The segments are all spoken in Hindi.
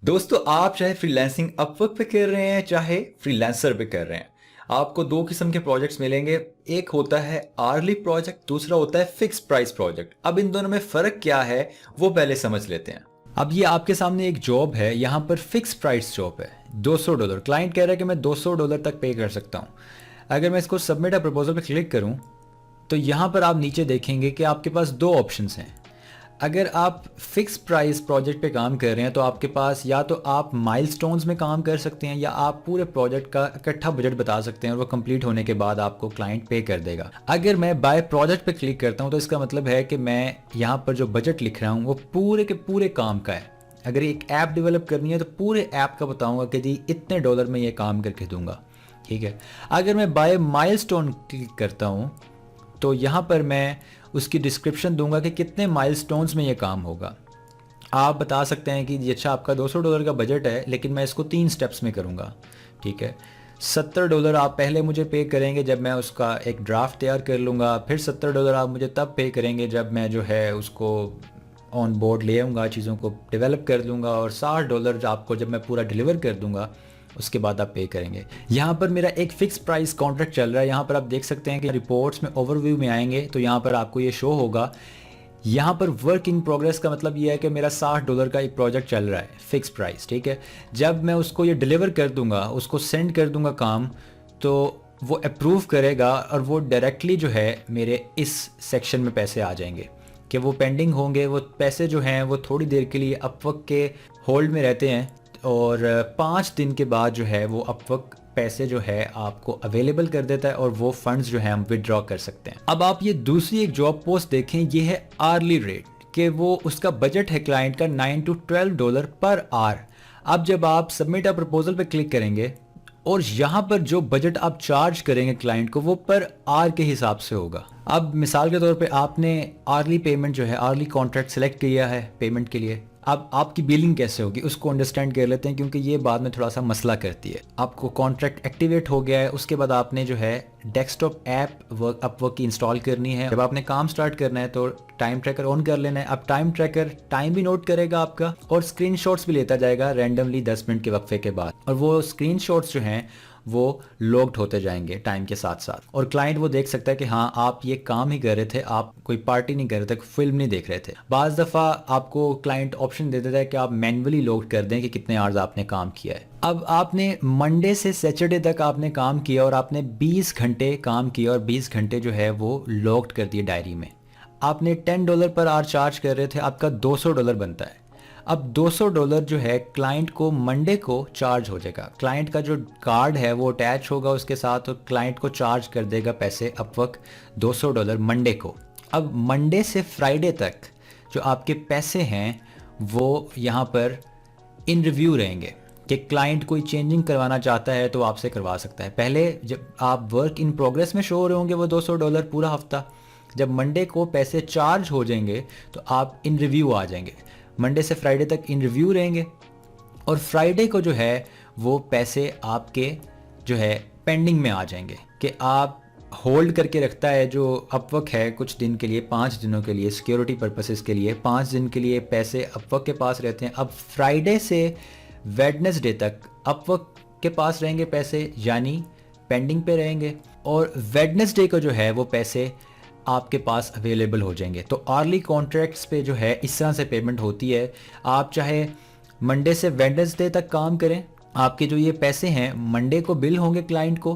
दोस्तों, आप चाहे फ्रीलांसिंग अपवर्क पे कर रहे हैं चाहे फ्रीलांसर पे कर रहे हैं, आपको दो किस्म के प्रोजेक्ट्स मिलेंगे। एक होता है आर्ली प्रोजेक्ट, दूसरा होता है फिक्स प्राइस प्रोजेक्ट। अब इन दोनों में फर्क क्या है वो पहले समझ लेते हैं। अब ये आपके सामने एक जॉब है, यहाँ पर फिक्स प्राइस जॉब है। $200 क्लाइंट कह रहा है कि मैं $200 तक पे कर सकता हूँ। अगर मैं इसको सबमिट अ प्रपोजल पे क्लिक करूँ तो यहाँ पर आप नीचे देखेंगे कि आपके पास दो ऑप्शंस हैं। अगर आप फिक्स प्राइस प्रोजेक्ट पे काम कर रहे हैं तो आपके पास या तो आप माइलस्टोन्स में काम कर सकते हैं या आप पूरे प्रोजेक्ट का इकट्ठा बजट बता सकते हैं और वो कंप्लीट होने के बाद आपको क्लाइंट पे कर देगा। अगर मैं बाय प्रोजेक्ट पे क्लिक करता हूं तो इसका मतलब है कि मैं यहाँ पर जो बजट लिख रहा हूँ वो पूरे के पूरे काम का है। अगर एक ऐप डेवलप करनी है तो पूरे ऐप का बताऊंगा कि जी इतने डॉलर में ये काम करके दूंगा, ठीक है। अगर मैं बाय माइलस्टोन क्लिक करता हूँ तो यहाँ पर मैं उसकी डिस्क्रिप्शन दूंगा कि कितने माइलस्टोन्स में ये काम होगा। आप बता सकते हैं कि जी अच्छा, आपका $200 का बजट है लेकिन मैं इसको 3 स्टेप्स में करूँगा, ठीक है। $70 आप पहले मुझे पे करेंगे जब मैं उसका एक ड्राफ्ट तैयार कर लूँगा, फिर $70 आप मुझे तब पे करेंगे जब मैं जो है उसको ऑन बोर्ड ले आऊँगा, चीज़ों को डेवलप कर दूँगा, और $60 आपको जब मैं पूरा डिलीवर कर दूँगा उसके बाद आप पे करेंगे। यहाँ पर मेरा एक फिक्स प्राइस कॉन्ट्रैक्ट चल रहा है। यहाँ पर आप देख सकते हैं कि रिपोर्ट्स में ओवरव्यू में आएंगे तो यहाँ पर आपको ये शो होगा। यहाँ पर वर्क इन प्रोग्रेस का मतलब ये है कि मेरा $60 का एक प्रोजेक्ट चल रहा है, फिक्स प्राइस, ठीक है। जब मैं उसको ये डिलीवर कर दूंगा, उसको सेंड कर दूंगा काम, तो वो अप्रूव करेगा और वो डायरेक्टली जो है मेरे इस सेक्शन में पैसे आ जाएंगे कि वो पेंडिंग होंगे। वो पैसे जो हैं वो थोड़ी देर के लिए अपवर्क के होल्ड में रहते हैं और 5 दिन के बाद जो है वो अपवर्क पैसे जो है आपको अवेलेबल कर देता है और वो फंड्स जो है हम विड्रॉ कर सकते हैं। अब आप ये दूसरी एक जॉब पोस्ट देखें, ये है आर्ली रेट, कि वो उसका बजट है क्लाइंट का $9 to $12 पर आवर। अब जब आप सबमिट अ प्रपोजल पे क्लिक करेंगे और यहाँ पर जो बजट आप चार्ज करेंगे क्लाइंट को वो पर आवर के हिसाब से होगा। अब मिसाल के तौर पे आपने आर्ली पेमेंट जो है, आर्ली कॉन्ट्रैक्ट सेलेक्ट किया है पेमेंट के लिए। अब आपकी बिलिंग कैसे होगी उसको अंडरस्टैंड कर लेते हैं, क्योंकि ये बाद में थोड़ा सा मसला करती है। आपको कॉन्ट्रैक्ट एक्टिवेट हो गया है, उसके बाद आपने जो है डेस्कटॉप ऐप अपवर्क की इंस्टॉल करनी है। जब आपने काम स्टार्ट करना है तो टाइम ट्रैकर ऑन कर लेना है। अब टाइम ट्रैकर टाइम भी नोट करेगा आपका और स्क्रीनशॉट्स भी लेता जाएगा रैंडमली 10 मिनट के वक्फे के बाद, और वो स्क्रीनशॉट्स जो हैं वो लॉग्ड होते जाएंगे टाइम के साथ साथ। और क्लाइंट वो देख सकता है कि हाँ आप ये काम ही कर रहे थे, आप कोई पार्टी नहीं कर रहे थे, फिल्म नहीं देख रहे थे। बाज़ दफ़ा आपको क्लाइंट ऑप्शन दे देता है कि आप मैन्युअली लॉग कर दें कि कितने आवर्स आपने काम किया है। अब आपने मंडे से सैटरडे तक आपने काम किया और आपने 20 घंटे काम किया और 20 घंटे जो है वो लॉग्ड कर दिए डायरी में। आपने $10 पर आवर चार्ज कर रहे थे, आपका $200 बनता है। अब $200 जो है क्लाइंट को मंडे को चार्ज हो जाएगा। क्लाइंट का जो कार्ड है वो अटैच होगा उसके साथ और क्लाइंट को चार्ज कर देगा पैसे अपवर्क $200 मंडे को। अब मंडे से फ्राइडे तक जो आपके पैसे हैं वो यहाँ पर इन रिव्यू रहेंगे कि क्लाइंट कोई चेंजिंग करवाना चाहता है तो आपसे करवा सकता है। पहले जब आप वर्क इन प्रोग्रेस में शो हो रहे होंगे वो $200 पूरा हफ्ता, जब मंडे को पैसे चार्ज हो जाएंगे तो आप इन रिव्यू आ जाएंगे। मंडे से फ्राइडे तक इन रिव्यू रहेंगे और फ्राइडे को जो है वो पैसे आपके जो है पेंडिंग में आ जाएंगे कि आप होल्ड करके रखता है जो अपवर्क है कुछ दिन के लिए, 5 दिनों के लिए, सिक्योरिटी पर्पसेस के लिए 5 दिन के लिए पैसे अपवर्क के पास रहते हैं। अब फ्राइडे से वेडनेसडे तक अपवर्क के पास रहेंगे पैसे, यानी पेंडिंग पे रहेंगे, और वेडनेसडे को जो है वो पैसे आपके पास अवेलेबल हो जाएंगे। तो आर्ली कॉन्ट्रैक्ट्स पे जो है इस तरह से पेमेंट होती है। आप चाहे मंडे से वेडनेसडे तक काम करें, आपके जो ये पैसे हैं मंडे को बिल होंगे क्लाइंट को,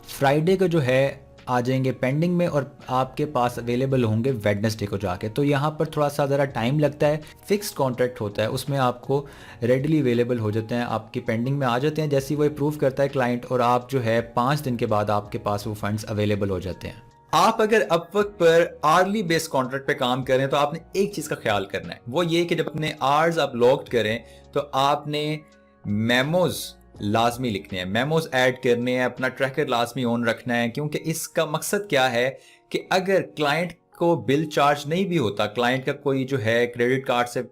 फ्राइडे को जो है आ जाएंगे पेंडिंग में और आपके पास अवेलेबल होंगे वेडनेसडे को जाके। तो यहाँ पर थोड़ा सा ज़रा टाइम लगता है। फिक्स्ड कॉन्ट्रैक्ट होता है उसमें आपको रेडली अवेलेबल हो जाते हैं, आपकी पेंडिंग में आ जाते हैं जैसे ही वो अप्रूव करता है क्लाइंट, और आप जो है 5 दिन के बाद आपके पास वो फंड्स अवेलेबल हो जाते हैं। आप अगर अपवर्क पर आर्ली बेस कॉन्ट्रैक्ट पे काम कर रहे हैं तो आपने एक चीज का ख्याल करना है, वो ये कि जब अपने आवर्स आप लॉग्ड करें तो आपने मेमोज लाजमी लिखने हैं, मेमोज ऐड करने हैं, अपना ट्रैकर लाजमी ऑन रखना है। क्योंकि इसका मकसद क्या है कि अगर क्लाइंट को बिल चार्ज नहीं भी होता, क्लाइंट का कोई जो है क्रेडिट कार्ड से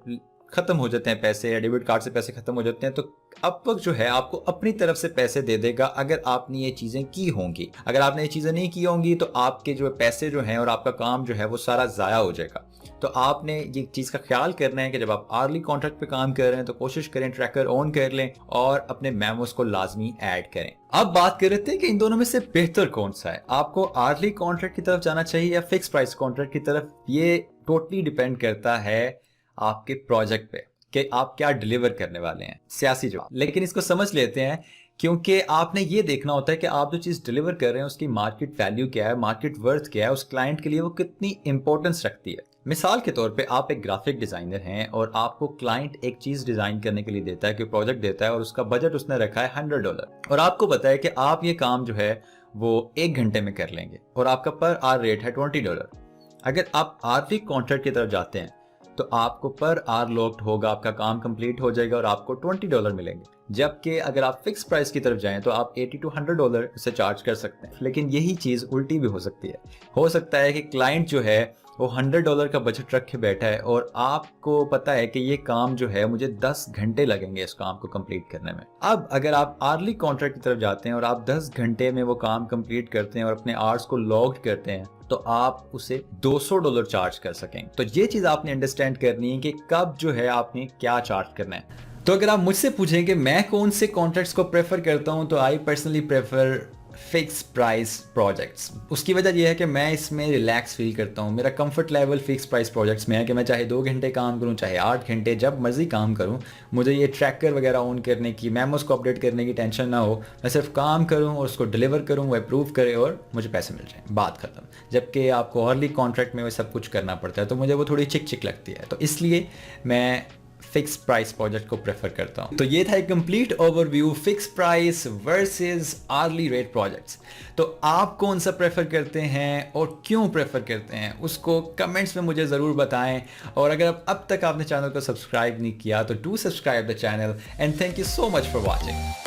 खत्म हो जाते हैं पैसे या डेबिट कार्ड से पैसे खत्म हो जाते हैं, तो अपवर्क जो है आपको अपनी तरफ से पैसे दे देगा अगर आपने ये चीजें की होंगी। अगर आपने ये चीजें नहीं की होंगी तो आपके जो पैसे जो हैं और आपका काम जो है वो सारा जाया हो जाएगा। तो आपने ये चीज़ का ख्याल करना है कि जब आप आर्ली कॉन्ट्रैक्ट पे काम कर रहे हैं तो कोशिश करें ट्रैकर ऑन कर लें और अपने मेमोस को लाजमी ऐड करें। अब बात कर रहे थे कि इन दोनों में से बेहतर कौन सा है, आपको आर्ली कॉन्ट्रैक्ट की तरफ जाना चाहिए या फिक्स प्राइस कॉन्ट्रैक्ट की तरफ। ये टोटली डिपेंड करता है आपके प्रोजेक्ट पे कि आप क्या डिलीवर करने वाले हैं, सियासी जवाब। लेकिन इसको समझ लेते हैं, क्योंकि आपने ये देखना होता है कि आप जो चीज़ डिलीवर कर रहे हैं उसकी मार्केट वैल्यू क्या है, मार्केट वर्थ क्या है, उस क्लाइंट के लिए वो कितनी इंपॉर्टेंस रखती है। मिसाल के तौर पे आप एक ग्राफिक डिज़ाइनर हैं और आपको क्लाइंट एक चीज़ डिज़ाइन करने के लिए देता है, कोई प्रोजेक्ट देता है और उसका बजट उसने रखा है $100 और आपको पता है कि आप ये काम जो है वो 1 घंटे में कर लेंगे और आपका पर आवर रेट है $20। अगर आप आर्ली कॉन्ट्रैक्ट की तरफ जाते हैं तो आपको पर आवर लॉक्ड होगा, आपका काम कंप्लीट हो जाएगा और आपको $20 मिलेंगे। जबकि अगर आप फिक्स प्राइस की तरफ जाएं तो आप $80 to $100 से चार्ज कर सकते हैं। लेकिन यही चीज़ उल्टी भी हो सकती है। हो सकता है कि क्लाइंट जो है वो $100 का बजट रख के बैठा है और आपको पता है कि ये काम जो है मुझे 10 घंटे लगेंगे इस काम को कंप्लीट करने में। अब अगर आप आर्ली कॉन्ट्रैक्ट की तरफ जाते हैं और आप 10 घंटे में वो काम कंप्लीट करते हैं और अपने आवर्स को लॉक्ड करते हैं तो आप उसे $200 चार्ज कर सकेंगे। तो ये चीज़ आपने अंडरस्टैंड करनी है कि कब जो है आपने क्या चार्ज करना है। तो अगर आप मुझसे पूछें कि मैं कौन से कॉन्ट्रैक्ट्स को प्रेफर करता हूं तो I personally prefer fix price projects. उसकी वजह यह है कि मैं इसमें रिलैक्स फील करता हूं। मेरा comfort level fix price projects में है कि मैं चाहे 2 घंटे काम करूं चाहे 8 घंटे, जब मर्जी काम करूं, मुझे ये ट्रैकर वगैरह ऑन करने की, मेमोस को अपडेट करने की टेंशन ना हो। मैं सिर्फ काम करूं और उसको डिलीवर करूं, वो अप्रूव करे और मुझे पैसे मिल जाएं, बात खत्म। जबकि आपको अर्ली कॉन्ट्रैक्ट में वो सब कुछ करना पड़ता है तो मुझे वो थोड़ी चिक चिक लगती है। तो इसलिए मैं फिक्स प्राइस प्रोजेक्ट को प्रेफर करता हूं। तो ये था एक complete overview fix price versus hourly rate projects. तो आप कौन सा प्रेफर करते हैं और क्यों प्रेफर करते हैं उसको कमेंट्स में मुझे ज़रूर बताएं। और अगर अब तक आपने चैनल को सब्सक्राइब नहीं किया तो do subscribe the channel and thank you so much for watching.